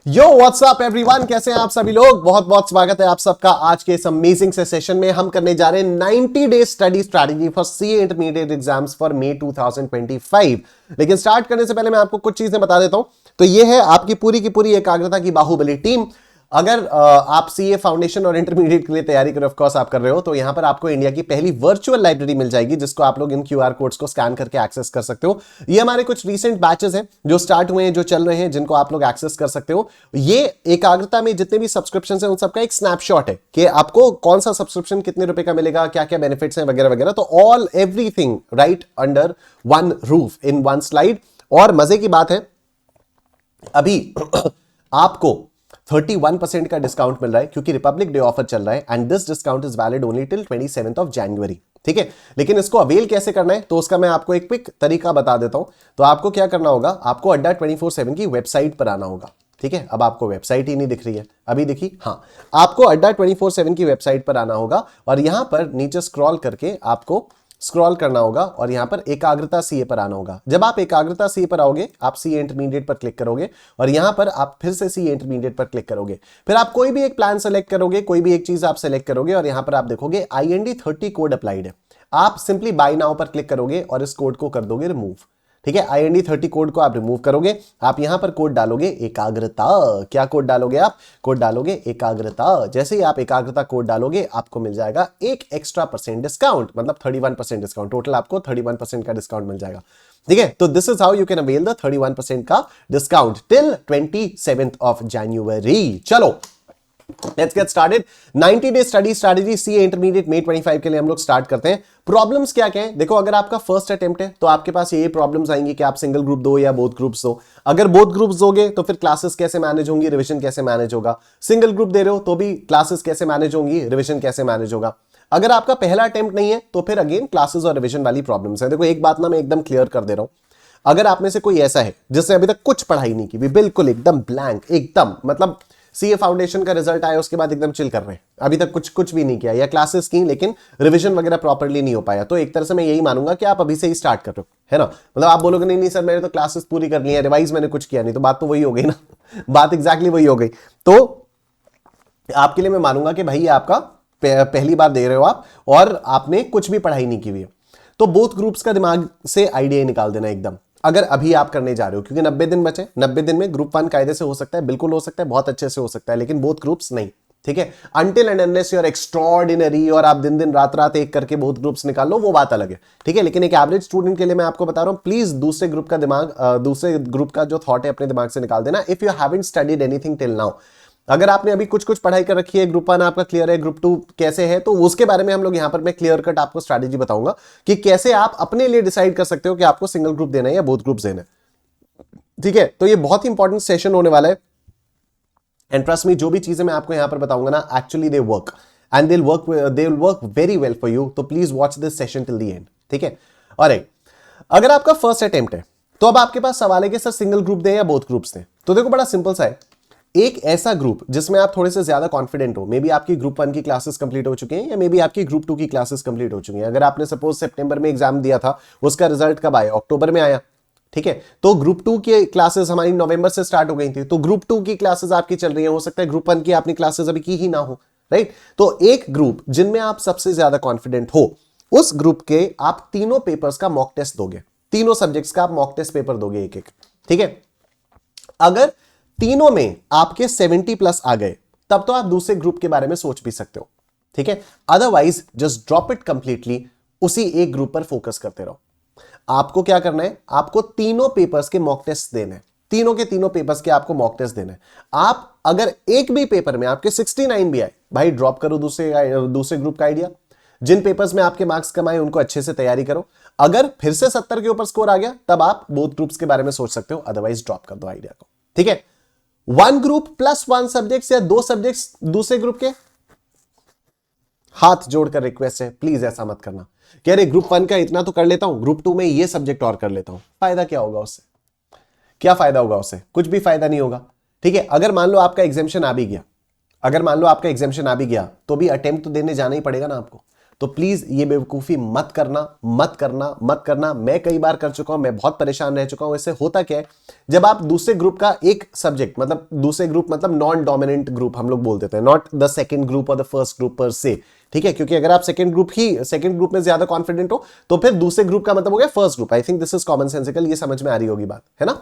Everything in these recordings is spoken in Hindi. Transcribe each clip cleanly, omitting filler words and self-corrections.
यो व्हाट्सअप एवरीवन, कैसे हैं आप सभी लोग। बहुत बहुत स्वागत है आप सबका आज के इस अमेजिंग से सेशन में। हम करने जा रहे हैं 90 day study strategy for CA intermediate exams for May 2025। लेकिन स्टार्ट करने से पहले मैं आपको कुछ चीजें बता देता हूं। तो ये है आपकी की पूरी एकाग्रता की बाहुबली टीम। अगर आप सीए फाउंडेशन और इंटरमीडिएट के लिए तैयारी करें, ऑफ कोर्स आप कर रहे हो, तो यहां पर आपको इंडिया की पहली वर्चुअल लाइब्रेरी मिल जाएगी, जिसको आप लोग इन क्यूआर कोड्स को स्कैन करके एक्सेस कर सकते हो। ये हमारे कुछ रीसेंट बैचेस हैं जो स्टार्ट हुए हैं, जो चल रहे हैं, जिनको आप लोग एक्सेस कर सकते हो। ये एकाग्रता में जितने भी सब्सक्रिप्शन हैं उन सबका एक स्नैपशॉट है कि आपको कौन सा सब्सक्रिप्शन कितने रुपए का मिलेगा, क्या क्या बेनिफिट्स हैं वगैरह वगैरह। तो all everything right under one roof in one slide. और मजे की बात है, अभी आपको 31% का डिस्काउंट मिल रहा है क्योंकि रिपब्लिक डे ऑफर चल रहा है and this discount is valid only till 27th of जनवरी। ठीक है, लेकिन इसको अवेल कैसे करना है तो उसका मैं आपको एक क्विक तरीका बता देता हूं। तो आपको क्या करना होगा, आपको अड्डा 24/7 की वेबसाइट पर आना होगा। ठीक है, अब आपको वेबसाइट ही नहीं दिख रही है, अभी दिखी? हाँ, आपको अड्डा 24/7 की वेबसाइट पर आना होगा और यहां पर नीचे स्क्रॉल करके आपको स्क्रॉल करना होगा और यहां पर एकाग्रता सीए पर आना होगा। जब आप एकाग्रता सीए पर आओगे, आप सीए इंटरमीडिएट पर क्लिक करोगे और यहां पर आप फिर से सीए इंटरमीडिएट पर क्लिक करोगे। फिर आप कोई भी एक प्लान सेलेक्ट करोगे, कोई भी एक चीज आप सेलेक्ट करोगे और यहां पर आप देखोगे IND 30 कोड अप्लाइड है। आप सिंपली बाय नाउ पर क्लिक करोगे और इस कोड को कर दोगे रिमूव। ठीक है, IND 30 कोड को आप रिमूव करोगे। आप यहां पर कोड डालोगे एकाग्रता। क्या कोड डालोगे आप? कोड डालोगे एकाग्रता। जैसे ही आप एकाग्रता कोड डालोगे, आपको मिल जाएगा एक एक्स्ट्रा % डिस्काउंट, मतलब 31% डिस्काउंट। टोटल आपको 31% का डिस्काउंट मिल जाएगा। ठीक है, तो this is how you can avail the 31% का डिस्काउंट टिल 27th ऑफ जनवरी। चलो let's get started. 90 day study strategy CA intermediate मई 25 के लिए हम लोग स्टार्ट करते हैं। प्रॉब्लम्स क्या क्या है? देखो, अगर आपका फर्स्ट अटेम्प्ट है तो आपके पास ये प्रॉब्लम्स आएंगी कि आप सिंगल ग्रुप दो या बोथ ग्रुप्स दो। अगर बोथ ग्रुप्स दोगे तो फिर क्लासेस कैसे मैनेज होंगी, रिवीजन कैसे मैनेज होगा। सिंगल ग्रुप दे रहे हो तो भी क्लासेस कैसे मैनेज होंगी, रिवीजन कैसे मैनेज होगा। अगर आपका पहला अटेम्प्ट नहीं है तो फिर अगेन क्लासेस और रिवीजन वाली प्रॉब्लम्स है। देखो, एक बात ना मैं एकदम क्लियर कर दे रहा हूं, अगर आप में से कोई ऐसा है जिसने अभी तक कुछ पढ़ाई नहीं की, बिल्कुल एकदम ब्लैंक, एकदम मतलब सीए फाउंडेशन का रिजल्ट आया उसके बाद एकदम चिल कर रहे हैं, अभी तक कुछ भी नहीं किया, या क्लासेस की लेकिन रिवीजन वगैरह प्रॉपर्ली नहीं हो पाया, तो एक तरह से मैं यही मानूंगा कि आप अभी से ही स्टार्ट कर रहे हो, है ना। मतलब आप बोलोगे नहीं नहीं सर मैंने तो क्लासेस पूरी कर ली है, रिवाइज मैंने कुछ किया नहीं, तो बात तो वही हो गई ना बात एग्जैक्टली वही हो गई। तो आपके लिए मैं मानूंगा कि भाई आपका पहली बार दे रहे हो आप और आपने कुछ भी पढ़ाई नहीं की हुई है, तो बोथ ग्रुप्स का दिमाग से आइडिया निकाल देना एकदम, अगर अभी आप करने जा रहे हो, क्योंकि 90 दिन बचे। 90 दिन में ग्रुप 1 कायदे से हो सकता है, बिल्कुल हो सकता है, बहुत अच्छे से हो सकता है, लेकिन बोथ ग्रुप्स नहीं। ठीक है, until and unless you are extraordinary और आप दिन दिन रात रात एक करके बोथ ग्रुप्स निकाल लो, वो बात अलग है। ठीक है, लेकिन एक एवरेज स्टूडेंट के लिए मैं आपको बता रहा हूं, प्लीज दूसरे ग्रुप का दिमाग, दूसरे ग्रुप का जो थॉट है अपने दिमाग से निकाल देना। If you haven't studied anything till now, अगर आपने अभी कुछ पढ़ाई कर रखी है, ग्रुप 1 आपका क्लियर है, ग्रुप 2 कैसे है, तो उसके बारे में हम लोग यहां पर मैं क्लियर कट आपको स्ट्रैटेजी बताऊंगा कि कैसे आप अपने लिए डिसाइड कर सकते हो कि आपको सिंगल ग्रुप देना है या बोथ ग्रुप देना है। ठीक है, तो ये बहुत इंपॉर्टेंट सेशन होने वाला है एंड ट्रस्ट मी, जो भी चीजें मैं आपको यहां पर बताऊंगा ना, actually they work and they will work very well for you. तो please watch this session till the end. ठीक है, ऑलराइट, अगर आपका फर्स्ट अटेम्प्ट है तो अब आपके पास सवाल है कि सर सिंगल ग्रुप दें या बोथ ग्रुप्स दें। तो देखो, बड़ा सिंपल सा है, एक ऐसा ग्रुप जिसमें आप थोड़े से ज्यादा कॉन्फिडेंट हो, मे बी आपकी ग्रुप 1 की क्लासेस कंप्लीट हो चुकी हैं या मे बी आपकी ग्रुप 2 की क्लासेस कंप्लीट हो चुकी हैं। अगर आपने सपोज सितंबर में एग्जाम दिया था, उसका रिजल्ट कब आया? अक्टूबर में आया। ठीक है, तो ग्रुप 2 की क्लासेस हमारी नवंबर से स्टार्ट हो गई थी, तो ग्रुप 2 की क्लासेस आपकी चल रही है, हो सकता है ग्रुप 1 की आपने क्लासेस अभी की ही ना हो, राइट। तो एक ग्रुप जिनमें आप सबसे ज्यादा कॉन्फिडेंट हो, उस ग्रुप के आप तीनों पेपर्स का मॉक टेस्ट दोगे, तीनों सब्जेक्ट्स का आप मॉक टेस्ट पेपर दोगे एक एक। ठीक है, अगर तीनों में आपके 70+ आ गए, तब तो आप दूसरे ग्रुप के बारे में सोच भी सकते हो। ठीक है, otherwise just drop it completely, उसी एक ग्रुप पर फोकस करते रहो। आपको क्या करना है, आपको तीनों पेपर्स के मॉक टेस्ट देने हैं, तीनों के तीनों पेपर्स के आपको मॉक टेस्ट देने हैं। आप अगर एक भी पेपर में आपके 69 भी आए, भाई ड्रॉप करो दूसरे ग्रुप का आइडिया। जिन पेपर्स में आपके मार्क्स कमाए उनको अच्छे से तैयारी करो। अगर फिर से 70 के ऊपर स्कोर आ गया, तब आप बोथ ग्रुप्स के बारे में सोच सकते हो, अदरवाइज ड्रॉप कर दो आइडिया को। ठीक है, 1 ग्रुप प्लस 1 सब्जेक्ट्स या 2 सब्जेक्ट्स दूसरे ग्रुप के, हाथ जोड़कर रिक्वेस्ट है, प्लीज ऐसा मत करना कि अरे ग्रुप 1 का इतना तो कर लेता हूं, ग्रुप 2 में ये सब्जेक्ट और कर लेता हूं। फायदा क्या होगा उससे? क्या फायदा होगा उससे? कुछ भी फायदा नहीं होगा। ठीक है, अगर मान लो आपका एग्जामिशन आ भी गया, अगर मान लो आपका एग्जामिशन आ भी गया, तो भी अटेम्प्ट तो देने जाना ही पड़ेगा ना आपको। तो प्लीज ये बेवकूफी मत करना, मत करना, मत करना। मैं कई बार कर चुका हूं, मैं बहुत परेशान रह चुका हूं। इससे होता क्या है, जब आप दूसरे ग्रुप का एक सब्जेक्ट, मतलब दूसरे ग्रुप मतलब नॉन डोमिनेंट ग्रुप हम लोग बोल देते हैं, नॉट द सेकंड ग्रुप और द फर्स्ट ग्रुप पर से, ठीक है, क्योंकि अगर आप सेकंड ग्रुप में ज्यादा कॉन्फिडेंट हो तो फिर दूसरे ग्रुप का मतलब हो गया first group. I think this is common sensical, ये समझ में आ रही होगी बात, है ना।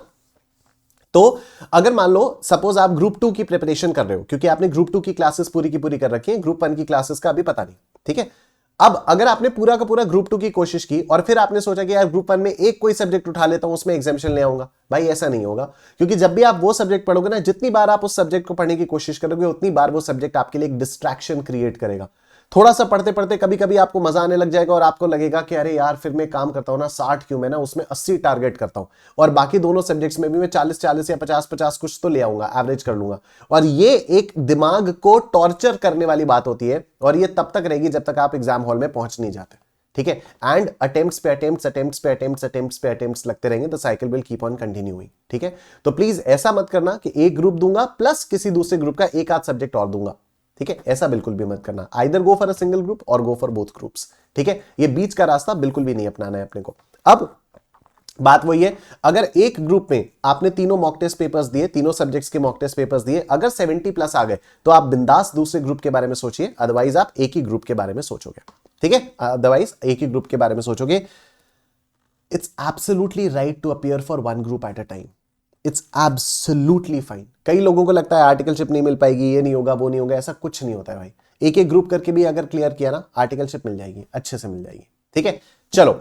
तो अगर मान लो सपोज आप ग्रुप 2 की प्रिपरेशन कर रहे हो, क्योंकि आपने ग्रुप 2 की क्लासेस पूरी की पूरी कर रखी है, ग्रुप 1 की क्लासेस का अभी पता नहीं, ठीक है। अब अगर आपने पूरा का पूरा ग्रुप 2 की कोशिश की और फिर आपने सोचा कि यार ग्रुप 1 में एक कोई सब्जेक्ट उठा लेता हूं, उसमें एग्जामिशन ले आऊंगा, भाई ऐसा नहीं होगा। क्योंकि जब भी आप वो सब्जेक्ट पढ़ोगे ना, जितनी बार आप उस सब्जेक्ट को पढ़ने की कोशिश करोगे उतनी बार वो सब्जेक्ट आपके लिए एक डिस्ट्रैक्शन क्रिएट करेगा। थोड़ा सा पढ़ते पढ़ते कभी कभी आपको मजा आने लग जाएगा और आपको लगेगा कि अरे यार फिर मैं काम करता हूं ना 60 क्यों, मैं ना उसमें 80 टारगेट करता हूं और बाकी दोनों सब्जेक्ट्स में भी मैं 40 या 50 कुछ तो ले आऊंगा, एवरेज कर लूंगा। और ये एक दिमाग को टॉर्चर करने वाली बात होती है और ये तब तक रहेगी जब तक आप एग्जाम हॉल में पहुंच नहीं जाते, ठीक है। एंड अटेम्प्ट्स लगते रहेंगे, the cycle will keep on continuing, ठीक है। तो प्लीज ऐसा मत करना कि एक ग्रुप दूंगा प्लस किसी दूसरे ग्रुप का एक आध सब्जेक्ट और दूंगा, ठीक है, ऐसा बिल्कुल भी मत करना। Either go for a single group और गो फॉर बोथ ग्रुप्स, ठीक है। ये बीच का रास्ता बिल्कुल भी नहीं अपनाना है अपने को। अब बात वही है, अगर एक ग्रुप में आपने तीनों मॉक टेस्ट पेपर्स दिए, तीनों सब्जेक्ट्स के मॉक टेस्ट पेपर्स दिए, अगर 70+ आ गए तो आप बिंदास दूसरे ग्रुप के बारे में सोचिए, अदरवाइज आप एक ही ग्रुप के बारे में सोचोगे, ठीक है, अदरवाइज एक ही ग्रुप के बारे में सोचोगे। It's absolutely right to appear for one group at a time, it's absolutely fine. कई लोगों को लगता है आर्टिकलशिप नहीं मिल पाएगी, ये नहीं होगा, वो नहीं होगा, ऐसा कुछ नहीं होता है भाई। एक एक ग्रुप करके भी अगर क्लियर किया ना, आर्टिकलशिप मिल जाएगी, अच्छे से मिल जाएगी, ठीक है। चलो,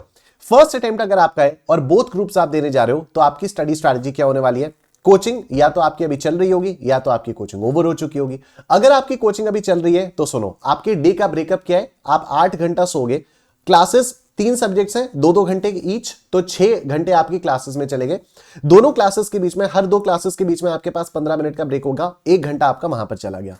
फर्स्ट अटेम्प्ट अगर आपका है और बोथ ग्रुप्स आप देने जा रहे हो, तो आपकी स्टडी स्ट्रैटेजी क्या होने वाली है। कोचिंग या तो आपकी अभी चल रही होगी या तो आपकी कोचिंग ओवर हो चुकी होगी। अगर आपकी कोचिंग अभी चल रही है तो सुनो, आपके डे का ब्रेकअप क्या है, आप 8 घंटा सोगे, क्लासेस 3 सब्जेक्ट्स हैं, 2-2 घंटे ईच, तो 6 घंटे आपकी क्लासेस में चले गए। दोनों क्लासेस के बीच में, हर 2 क्लासेस के बीच में आपके पास 15 मिनट का ब्रेक होगा, 1 घंटा आपका वहां पर चला गया।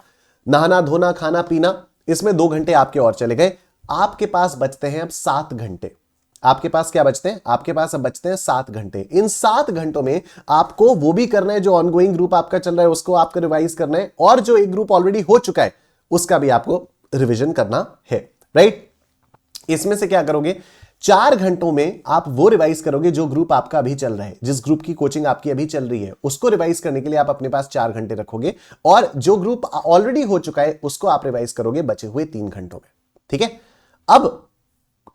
नहाना धोना खाना पीना, इसमें 2 घंटे आपके और चले गए। आपके पास बचते हैं अब 7 घंटे। आपके पास क्या बचते हैं, आपके पास अब बचते हैं 7 घंटे। इन 7 घंटों में आपको वो भी करना है जो ऑनगोइंग ग्रुप आपका चल रहा है, उसको आपको रिवाइज करना है, और जो एक ग्रुप ऑलरेडी हो चुका है उसका भी आपको रिविजन करना है, राइट। इसमें से क्या करोगे, 4 घंटों में आप वो रिवाइज करोगे जो ग्रुप आपका अभी चल रहा है, जिस ग्रुप की कोचिंग आपकी अभी चल रही है, उसको रिवाइज करने के लिए आप अपने पास 4 घंटे रखोगे, और जो ग्रुप ऑलरेडी हो चुका है उसको आप रिवाइज करोगे बचे हुए 3 घंटों में, ठीक है। अब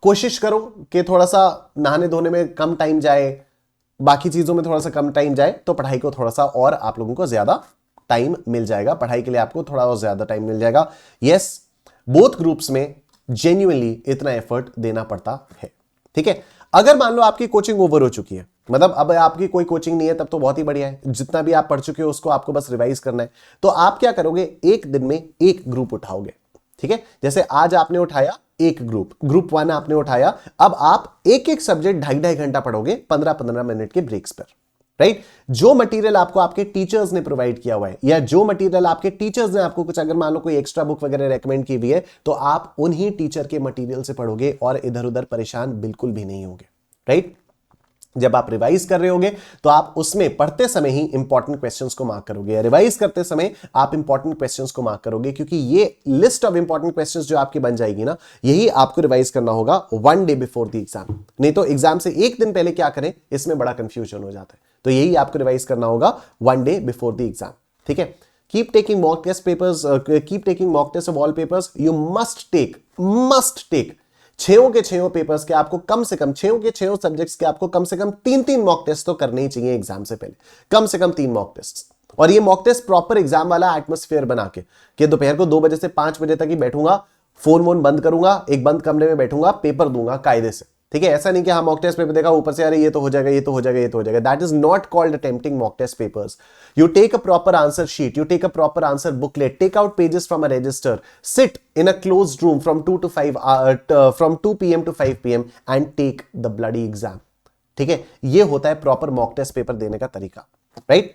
कोशिश करो कि थोड़ा सा नहाने धोने में कम टाइम जाए, बाकी चीजों में थोड़ा सा कम टाइम जाए, तो पढ़ाई को थोड़ा सा और आप लोगों को ज्यादा टाइम मिल जाएगा, पढ़ाई के लिए आपको थोड़ा और ज्यादा टाइम मिल जाएगा। यस, बोथ ग्रुप्स में जेन्युइनली इतना एफर्ट देना पड़ता है, ठीक है। अगर मान लो आपकी कोचिंग ओवर हो चुकी है, मतलब अब आपकी कोई कोचिंग नहीं है, तब तो बहुत ही बढ़िया है, जितना भी आप पढ़ चुके हो उसको आपको बस रिवाइज करना है। तो आप क्या करोगे, एक दिन में एक ग्रुप उठाओगे, ठीक है। जैसे आज आपने उठाया एक ग्रुप 1 आपने उठाया, अब आप एक एक सब्जेक्ट 2.5 घंटा पढ़ोगे 15-15 मिनट के ब्रेक्स पर, राइट। जो मटेरियल आपको आपके टीचर्स ने प्रोवाइड किया हुआ है, या जो मटेरियल आपके टीचर्स ने आपको कुछ, अगर मान लो कोई एक्स्ट्रा बुक वगैरह रेकमेंड की हुई है, तो आप उन्हीं टीचर के मटेरियल से पढ़ोगे और इधर उधर परेशान बिल्कुल भी नहीं होगे, राइट। जब आप रिवाइज कर रहे होगे तो आप उसमें पढ़ते समय ही इंपॉर्टेंट क्वेश्चंस को मार्क करोगे, रिवाइज करते समय आप इंपॉर्टेंट क्वेश्चंस को मार्क करोगे, क्योंकि ये लिस्ट ऑफ इंपॉर्टेंट क्वेश्चंस जो आपकी बन जाएगी ना, यही आपको रिवाइज करना होगा 1 डे बिफोर द एग्जाम। नहीं तो एग्जाम से एक दिन पहले क्या करें, इसमें बड़ा कंफ्यूजन हो जाता है। तो यही आपको रिवाइज करना होगा 1 डे बिफोर द एग्जाम, ठीक है। Keep taking mock test papers, keep taking mock test of all papers. You must take 6 के 6 पेपर्स के आपको कम से कम, 6 के 6 सब्जेक्ट्स के आपको कम से कम 3-3 मॉक टेस्ट तो करने ही चाहिए एग्जाम से पहले, कम से कम 3 मॉक टेस्ट। और ये मॉक टेस्ट प्रॉपर एग्जाम वाला एटमॉस्फेयर बना के, कि दोपहर को 2 बजे से 5 बजे तक ही बैठूंगा, फोन वोन बंद करूंगा, एक बंद कमरे में बैठूंगा, पेपर दूंगा कायदे से, ठीक है। ऐसा नहीं कि हाँ मॉक टेस्ट पेपर देखा ऊपर से अरे ये तो हो जाएगा, ये तो हो जाएगा, ये तो हो जाएगा। That is not called attempting mock test papers. You take a proper answer sheet, you take a proper answer booklet, take out pages from a register, sit in a closed room from 2 p.m. to 5 p.m. and take the bloody exam. ठीक है, ये होता है प्रॉपर मॉक टेस्ट पेपर देने का तरीका, राइट।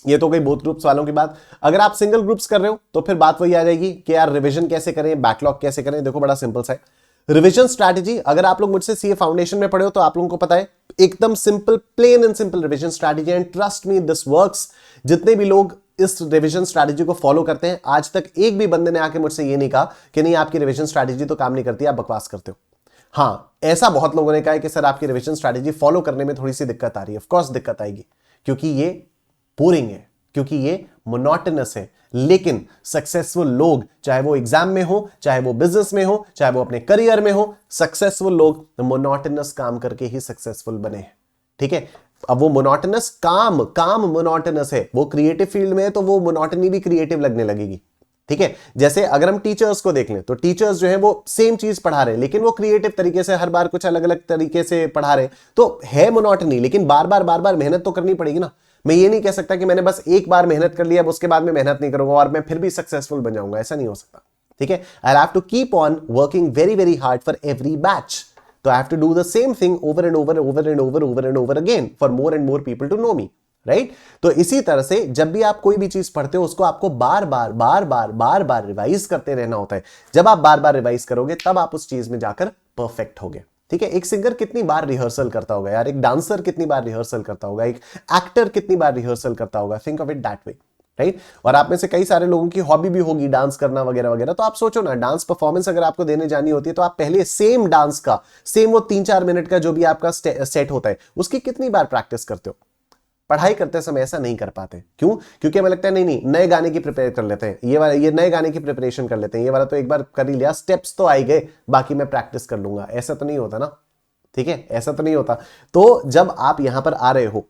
ये तो गई बोथ ग्रुप्स वालों की बात। अगर आप सिंगल ग्रुप्स कर रहे हो तो फिर बात वही आ जाएगी कि यार रिवीजन कैसे करें, बैकलॉग कैसे करें। देखो बड़ा सिंपल सा है रिवीजन स्ट्रैटेजी। अगर आप लोग मुझसे सीए फाउंडेशन में पढ़े हो तो आप लोगों को पता है एकदम simple, plain and simple revision strategy, and trust me this works. जितने भी लोग इस रिवीजन स्ट्रैटेजी को फॉलो करते हैं। आज तक एक भी बंदे ने आके मुझसे ये नहीं कहा कि नहीं आपकी रिवीजन स्ट्रैटेजी तो काम नहीं करती, आप बकवास करते हो। हाँ, ऐसा बहुत लोगों ने कहा है कि सर आपकी रिवीजन स्ट्रैटेजी फॉलो करने में थोड़ी सी दिक्कत आ रही है। ऑफ कोर्स दिक्कत आएगी, क्योंकि ये बोरिंग है, क्योंकि ये मोनोटोनस है। लेकिन सक्सेसफुल लोग, चाहे वो एग्जाम में हो, चाहे वो बिजनेस में हो, चाहे वो अपने करियर में हो, सक्सेसफुल लोग मोनोटोनस काम करके ही सक्सेसफुल बने हैं। ठीक है, अब वो मोनोटोनस काम मोनोटोनस है, वो क्रिएटिव फील्ड में है तो वो मोनोटनी भी क्रिएटिव लगने लगेगी। ठीक है, जैसे अगर हम टीचर्स को देख लें तो टीचर्स जो है वो सेम चीज पढ़ा रहे हैं, लेकिन वो क्रिएटिव तरीके से हर बार कुछ अलग अलग तरीके से पढ़ा रहे हैं, तो है मोनोटनी, लेकिन बार बार मेहनत तो करनी पड़ेगी ना। मैं ये नहीं कह सकता कि मैंने बस एक बार मेहनत कर लिया, अब उसके बाद में मेहनत नहीं करूंगा और मैं फिर भी सक्सेसफुल बन जाऊंगा, ऐसा नहीं हो सकता। ठीक है, I have to keep on working very very hard for every batch. तो I have to do the same thing over and over again for more and more people to know me, right. तो इसी तरह से जब भी आप कोई भी चीज पढ़ते हो उसको आपको बार बार रिवाइज करते रहना होता है। जब आप बार बार रिवाइज करोगे तब आप उस चीज में जाकर परफेक्ट होगे। ठीक है, एक सिंगर कितनी बार रिहर्सल करता होगा यार, एक डांसर कितनी बार रिहर्सल करता होगा, एक एक्टर कितनी बार रिहर्सल करता होगा। Think of it that way, right. और आप में से कई सारे लोगों की हॉबी भी होगी डांस करना वगैरह वगैरह, तो आप सोचो ना, डांस परफॉर्मेंस अगर आपको देने जानी होती है तो आप पहले सेम डांस का, सेम वो 3-4 मिनट का जो भी आपका सेट होता है उसकी कितनी बार प्रैक्टिस करते हो। पढ़ाई करते समय ऐसा नहीं कर पाते। क्यों? क्योंकि हमें लगता है नहीं नए गाने की प्रिपेयर कर लेते हैं, ये नए गाने की प्रिपरेशन कर लेते हैं, ये वाला तो एक बार कर ही लिया, स्टेप्स तो आ गए, बाकी मैं प्रैक्टिस कर लूंगा। ऐसा तो नहीं होता ना। ठीक है, ऐसा तो नहीं होता। तो जब आप यहां पर आ रहे हो,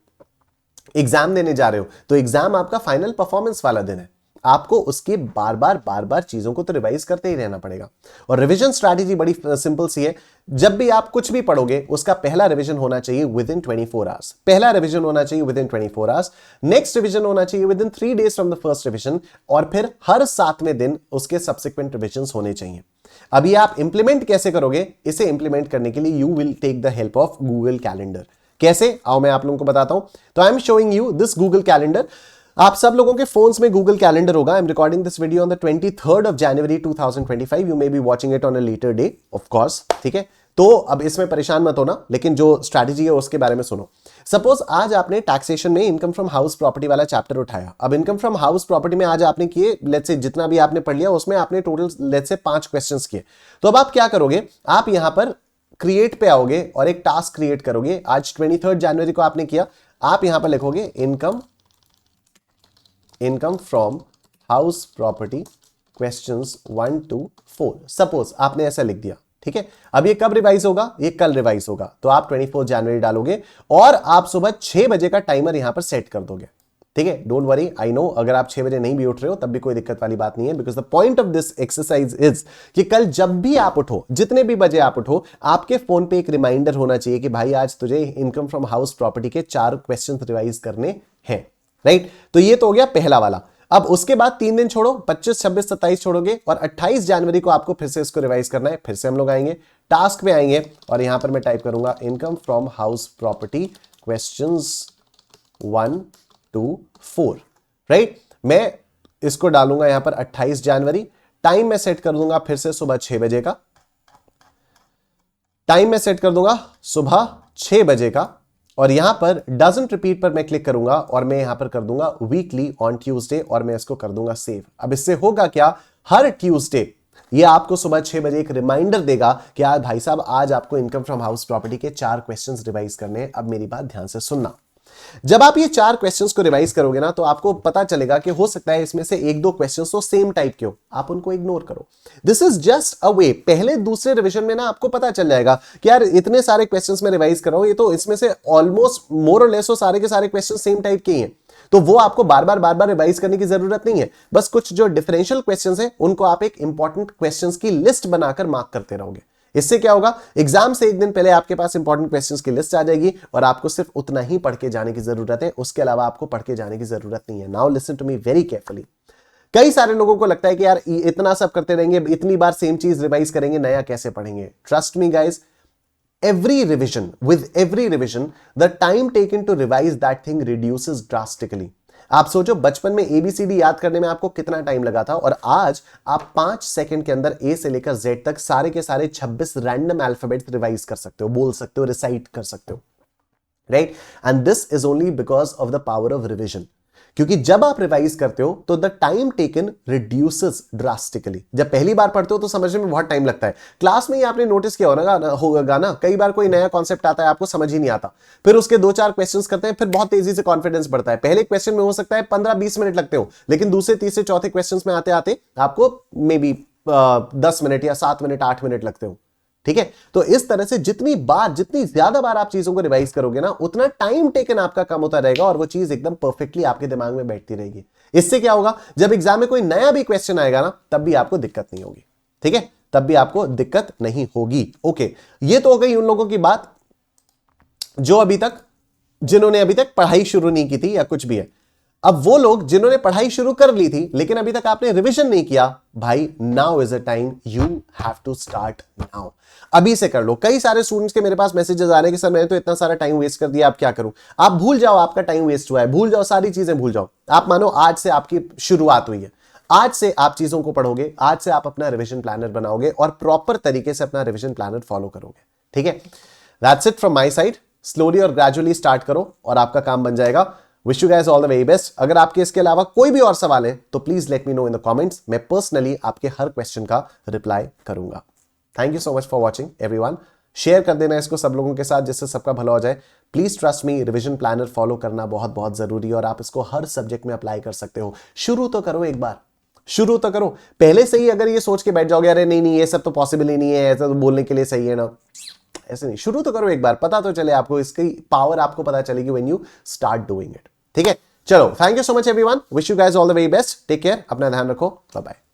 एग्जाम देने जा रहे हो, तो एग्जाम आपका फाइनल परफॉर्मेंस वाला दिन है, आपको उसके बार बार चीजों को तो रिवाइज करते ही रहना पड़ेगा। और रिवीजन स्ट्रैटेजी बड़ी सिंपल सी है, जब भी आप कुछ भी पढ़ोगे उसका पहला रिवीजन होना चाहिए विद इन 24 आवर्स। पहला रिवीजन होना चाहिए with in 24 hours, next revision होना चाहिए with in 3 days from the first revision, और फिर हर 7वें दिन उसके सब्सिक्वेंट रिवीजन होने चाहिए। अभी आप इंप्लीमेंट कैसे करोगे? इसे इंप्लीमेंट करने के लिए you will take the help of Google calendar. कैसे? आओ मैं आप लोगों को बताता हूं। तो I am showing you this Google calendar. आप सब लोगों के फोन्स में गूगल कैलेंडर होगा। I am recording this video on the 23rd of January 2025। You may be watching it on a later day, of course. ठीक है, तो अब इसमें परेशान मत होना, लेकिन जो स्ट्रैटेजी है उसके बारे में सुनो। सपोज आज आपने टैक्सेशन में इनकम फ्रॉम हाउस प्रॉपर्टी वाला चैप्टर उठाया। अब इनकम फ्रॉम हाउस प्रॉपर्टी में आज आपने किए, लेट्स से जितना भी आपने पढ़ लिया उसमें आपने टोटल लेट्स से 5 क्वेश्चंस किए। तो अब आप क्या करोगे? आप यहां पर क्रिएट पे आओगे और एक टास्क क्रिएट करोगे। आज 23rd जनवरी को आपने किया, आप यहां पर लिखोगे income from house property questions 1 to 4। Suppose आपने ऐसा लिख दिया। ठीक है, अब ये कब रिवाइज होगा? ये कल रिवाइज होगा। तो आप 24 जनवरी डालोगे और आप सुबह 6 बजे का टाइमर यहां पर सेट कर दोगे। ठीक है, डोंट वरी, आई नो अगर आप 6 बजे नहीं भी उठ रहे हो तब भी कोई दिक्कत वाली बात नहीं है, because the point of this exercise is कि कल जब भी आप उठो, जितने भी बजे आप उठो, आपके फोन पे एक रिमाइंडर होना चाहिए कि भाई आज तुझे इनकम फ्रॉम हाउस प्रॉपर्टी के 4 क्वेश्चन रिवाइज करने हैं। राइट, तो ये तो हो गया पहला वाला। अब उसके बाद 3 दिन छोड़ो, 25, 26, 27 छोड़ोगे और 28 जनवरी को आपको फिर से इसको रिवाइज करना है। फिर से हम लोग आएंगे, टास्क पे आएंगे और यहां पर मैं टाइप करूंगा income from house property questions 1 to 4। Right, मैं इसको डालूंगा यहां पर 28 जनवरी। टाइम मैं सेट कर दूंगा फिर से सुबह 6 बजे का। टाइम मैं सेट कर दूंगा सुबह 6 बजे का और यहां पर डजंट रिपीट पर मैं क्लिक करूंगा और मैं यहां पर कर दूंगा वीकली ऑन ट्यूसडे और मैं इसको कर दूंगा सेव। अब इससे होगा क्या? हर ट्यूसडे ये आपको सुबह 6 बजे एक रिमाइंडर देगा कि यार भाई साहब आज आपको इनकम फ्रॉम हाउस प्रॉपर्टी के 4 क्वेश्चंस रिवाइज करने हैं। अब मेरी बात ध्यान से सुनना। जब आप ये 4 क्वेश्चंस को रिवाइज करोगे ना, तो आपको पता चलेगा कि हो सकता है इसमें से 1-2 क्वेश्चंस तो सेम टाइप के हो, आप उनको इग्नोर करो। दिस इज जस्ट अ वे। पहले दूसरे रिवीजन में ना आपको पता चल जाएगा कि यार इतने सारे क्वेश्चंस में रिवाइज कर रहा हूं, ये तो इसमें से ऑलमोस्ट मोर और लेस सारे के सारे क्वेश्चन सेम टाइप के ही हैं, तो वो आपको बार बार रिवाइज करने की जरूरत नहीं है। बस कुछ जो डिफरेंशियल क्वेश्चंस हैं उनको आप एक इंपॉर्टेंट क्वेश्चंस की लिस्ट बनाकर मार्क करते रहोगे। इससे क्या होगा? एग्जाम से एक दिन पहले आपके पास इंपॉर्टेंट क्वेश्चंस की लिस्ट आ जाएगी और आपको सिर्फ उतना ही पढ़ के जाने की जरूरत है, उसके अलावा आपको पढ़ के जाने की जरूरत नहीं है। Now listen to me very carefully. कई सारे लोगों को लगता है कि यार इतना सब करते रहेंगे, इतनी बार सेम चीज रिवाइज करेंगे, नया कैसे पढ़ेंगे? Trust me guys, every revision, with every revision, the time taken to revise that thing reduces drastically. आप सोचो बचपन में एबीसीडी याद करने में आपको कितना टाइम लगा था और आज आप 5 सेकंड के अंदर ए से लेकर जेड तक सारे के सारे 26 रैंडम अल्फाबेट रिवाइज कर सकते हो, बोल सकते हो, रिसाइट कर सकते हो। Right, and this is only because of the power of revision. क्योंकि जब आप रिवाइज करते हो तो the time taken reduces drastically. जब पहली बार पढ़ते हो तो समझने में बहुत टाइम लगता है। क्लास में ही आपने नोटिस किया होगा ना, कई बार कोई नया कॉन्सेप्ट आता है, आपको समझ ही नहीं आता, फिर उसके 2-4 क्वेश्चंस करते हैं, फिर बहुत तेजी से कॉन्फिडेंस बढ़ता है। पहले क्वेश्चन में हो सकता है 15-20 मिनट लगते हो, लेकिन दूसरे, तीसरे, चौथे क्वेश्चन में आते आते आपको मे बी 10 मिनट या 7 मिनट, 8 मिनट लगते हो। ठीक है, तो इस तरह से जितनी ज्यादा बार आप चीजों को रिवाइज करोगे ना, उतना टाइम टेकन आपका कम होता रहेगा और वो चीज एकदम परफेक्टली आपके दिमाग में बैठती रहेगी। इससे क्या होगा, जब एग्जाम में कोई नया भी क्वेश्चन आएगा ना, तब भी आपको दिक्कत नहीं होगी। ठीक है, तब भी आपको दिक्कत नहीं होगी। ओके, ये तो हो गई उन लोगों की बात जिन्होंने अभी तक पढ़ाई शुरू नहीं की थी या कुछ भी है। अब वो लोग जिन्होंने पढ़ाई शुरू कर ली थी लेकिन अभी तक आपने रिवीजन नहीं किया, भाई now is a time, you have to start now. अभी से कर लो। कई सारे स्टूडेंट्स के मेरे पास मैसेजेस आ रहे हैं कि सर मैंने तो इतना सारा टाइम वेस्ट कर दिया, अब क्या करूं। आप भूल जाओ आपका टाइम वेस्ट हुआ है, भूल जाओ, सारी चीजें भूल जाओ। आप मानो आज से आपकी शुरुआत हुई है, आज से आप चीजों को पढ़ोगे, आज से आप अपना रिवीजन प्लानर बनाओगे और प्रॉपर तरीके से अपना रिवीजन प्लानर फॉलो करोगे। ठीक है, that's it from my side. Slowly और ग्रेजुअली स्टार्ट करो और आपका काम बन जाएगा। Wish you guys all the very best. अगर आपके इसके अलावा कोई भी और सवाल है तो please let me know in the comments. मैं पर्सनली आपके हर क्वेश्चन का रिप्लाई करूंगा। Thank you so much for watching everyone. Share कर देना इसको सब लोगों के साथ जिससे सबका भला हो जाए। Please trust me, revision planner follow करना बहुत बहुत जरूरी है और आप इसको हर सब्जेक्ट में अप्लाई कर सकते हो। शुरू तो करो, एक बार शुरू तो करो। पहले से ही अगर ये सोच के बैठ जाओगे अरे नहीं नहीं ये सब तो पॉसिबल ही नहीं है, ऐसा तो बोलने के लिए सही है ना, ऐसे नहीं। शुरू तो करो एक बार, पता तो चले आपको, इसकी पावर आपको पता चलेगी when you start doing it. ठीक है, चलो, thank you so much everyone. Wish you guys all the very best. Take care, अपना ध्यान रखो, बाय बाय।